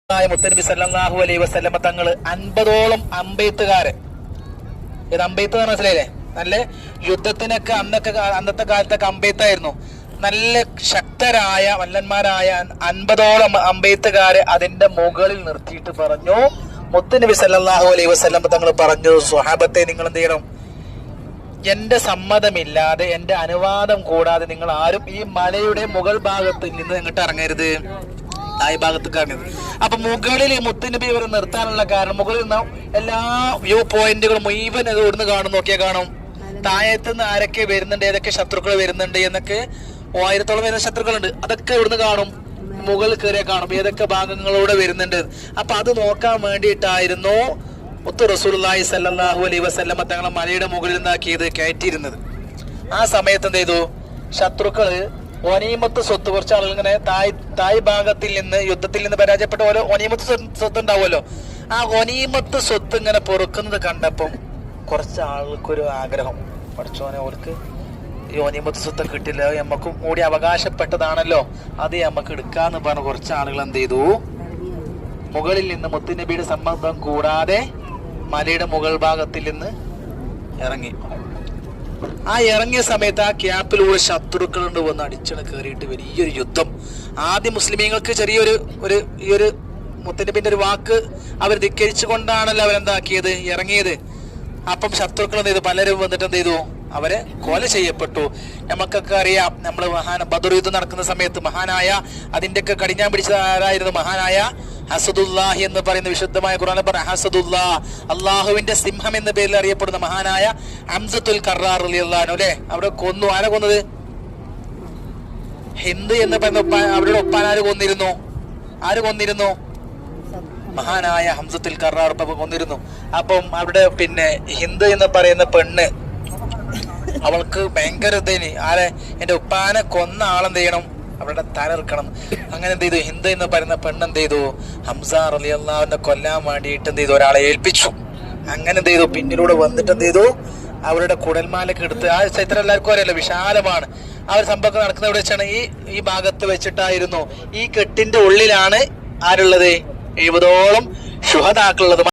മുത്തനബി സല്ലല്ലാഹു അലൈഹി വസല്ലമ തങ്ങൾ 50ഓളം അമ്പെയ്ത്തുകാര്, ഇത് അമ്പെയ്ത്ത് മനസ്സിലായില്ലേ? നല്ല യുദ്ധത്തിനൊക്കെ അന്നത്തെ കാലത്തൊക്കെ അമ്പെയ്ത്തായിരുന്നു. നല്ല ശക്തരായ വല്ലന്മാരായ 50ഓളം അമ്പെയ്ത്തുകാരെ അതിന്റെ മുകളിൽ നിർത്തിയിട്ട് പറഞ്ഞു, മുത്തനബി സല്ലല്ലാഹു അലൈഹി വസല്ലമ തങ്ങൾ പറഞ്ഞു, സ്വഹാബത്തെ നിങ്ങൾ എന്ത് ചെയ്യണം, എന്റെ സമ്മതമില്ലാതെ എന്റെ അനുവാദം കൂടാതെ നിങ്ങൾ ആരും ഈ മലയുടെ മുകൾ ഭാഗത്ത് നിന്ന് എങ്ങോട്ട് ഇറങ്ങരുത്, തായ് ഭാഗത്തേക്ക് ഇറങ്ങരുത്. അപ്പൊ മുകളിൽ മുത്തുനബി ഇവരെ നിർത്താനുള്ള കാരണം, മുകളിൽ നിന്ന് എല്ലാ വ്യൂ പോയിന്റുകളും മുഴുവൻ ഇവിടുന്ന് കാണും, നോക്കിയാൽ കാണും താഴത്ത് നിന്ന് ആരൊക്കെ വരുന്നുണ്ട്, ഏതൊക്കെ ശത്രുക്കൾ വരുന്നുണ്ട് എന്നൊക്കെ 1000ഓളം വരുന്ന ശത്രുക്കളുണ്ട്, അതൊക്കെ ഇവിടുന്ന് കാണും. മുകളിൽ കയറിയാൽ കാണും ഏതൊക്കെ ഭാഗങ്ങളൂടെ വരുന്നുണ്ട്. അപ്പൊ അത് നോക്കാൻ വേണ്ടിയിട്ടായിരുന്നു മുത്തു റസൂലുള്ളാഹി സ്വല്ലല്ലാഹു അലൈഹി വസല്ലമ തങ്ങളെ മലയുടെ മുകളിൽ നിന്നാക്കിയത്, കയറ്റിയിരുന്നത്. ആ സമയത്ത് എന്ത് ചെയ്തു, ശത്രുക്കള് ഒനീമത്ത് സ്വത്ത്, കുറച്ച് ആളുകൾ ഇങ്ങനെ തായ് ഭാഗത്തിൽ നിന്ന് യുദ്ധത്തിൽ നിന്ന് പരാജയപ്പെട്ട പോലെ ഒനീമത്ത് സ്വത്ത് ഉണ്ടാവുമല്ലോ, ആ ഒനീമത്ത് സ്വത്ത് ഇങ്ങനെ പൊറുക്കുന്നത് കണ്ടപ്പം കുറച്ച് ആൾക്കൊരു ആഗ്രഹം, പഠിച്ചോനെ ഓർക്ക് ഈ ഒനീമത്ത് സ്വത്ത് കിട്ടില്ല, നമ്മക്കും കൂടി അവകാശപ്പെട്ടതാണല്ലോ, അത് നമ്മക്ക് എടുക്കാന്ന് പറഞ്ഞ കുറച്ച് ആളുകൾ എന്ത് ചെയ്തു, മുകളിൽ നിന്ന് മുത്തുനബിയുടെ സമ്മതം കൂടാതെ മലയുടെ മുകൾ ഭാഗത്തിൽ നിന്ന് ഇറങ്ങി. ആ ഇറങ്ങിയ സമയത്ത് ആ ക്യാപ്പിലൂടെ ശത്രുക്കളുണ്ട് വന്ന് അടിച്ചണ കയറിയിട്ട് വലിയൊരു യുദ്ധം. ആദ്യം മുസ്ലിമീങ്ങൾക്ക് ചെറിയൊരു ഈ ഒരു മുത്തനബിന്റെ ഒരു വാക്ക് അവർ ധിക്കരിച്ചു കൊണ്ടാണല്ലോ അവരെന്താക്കിയത്, ഇറങ്ങിയത്. അപ്പം ശത്രുക്കൾ എന്ത് ചെയ്തു, പലരും വന്നിട്ട് എന്ത് ചെയ്തു, അവരെ കൊല ചെയ്യപ്പെട്ടു. നമുക്കൊക്കെ അറിയാം, നമ്മൾ ബദർ യുദ്ധം നടക്കുന്ന സമയത്ത് മഹാനായ, അതിന്റെയൊക്കെ കടിഞ്ഞാൻ പിടിച്ചത് ആരായിരുന്നു, മഹാനായ ഹസദുല്ലാഹി എന്ന് പറയുന്ന വിശുദ്ധമായ ഖുർആനിൽ പറഞ്ഞ ഹസദുല്ലാ, അള്ളാഹുവിന്റെ സിംഹം എന്ന പേരിൽ അറിയപ്പെടുന്ന മഹാനായ ഹംസത്തുൽ കറാർ റളിയല്ലാഹു അൻഹു അല്ലെ, അവിടെ കൊന്നു. ആരെ കൊന്നത്? ഹിന്ദ് എന്ന് പറയുന്ന അവരുടെ ഒപ്പാൻ ആര് കൊന്നിരുന്നു? മഹാനായ ഹംസത്തുൽ കറാർ കൊന്നിരുന്നു. അപ്പം അവിടെ പിന്നെ ഹിന്ദ് എന്ന് പറയുന്ന പെണ്ണ്, അവൾക്ക് ഭയങ്കര ഇതേനി, ആരെ, എന്റെ ഉപ്പാനെ കൊന്ന ആളെന്ത് ചെയ്യണം, അവരുടെ തലർക്കണം. അങ്ങനെ എന്ത് ചെയ്തു, ഹിന്ദ് എന്ന് പറയുന്ന പെണ്ണ് എന്ത് ചെയ്തു, ഹംസ റളിയല്ലാഹു അൻഹു കൊല്ലാൻ വേണ്ടിയിട്ട് എന്ത് ചെയ്തു, ഒരാളെ ഏൽപ്പിച്ചു. അങ്ങനെ എന്ത് ചെയ്തു, പിന്നിലൂടെ വന്നിട്ട് എന്ത് ചെയ്തു, അവരുടെ കുടൽമാലൊക്കെ എടുത്ത്, ആ ചരിത്രം എല്ലാവർക്കും അറിയാലോ, വിശാലമാണ്. ആ ഒരു സംഭവം നടക്കുന്നത് എവിടെ വെച്ചാണ്, ഈ ഭാഗത്ത് വെച്ചിട്ടായിരുന്നു. ഈ കെട്ടിന്റെ ഉള്ളിലാണ് ആരുള്ളത്, 70ഓളം ശുഹദാക്കളുള്ളത്.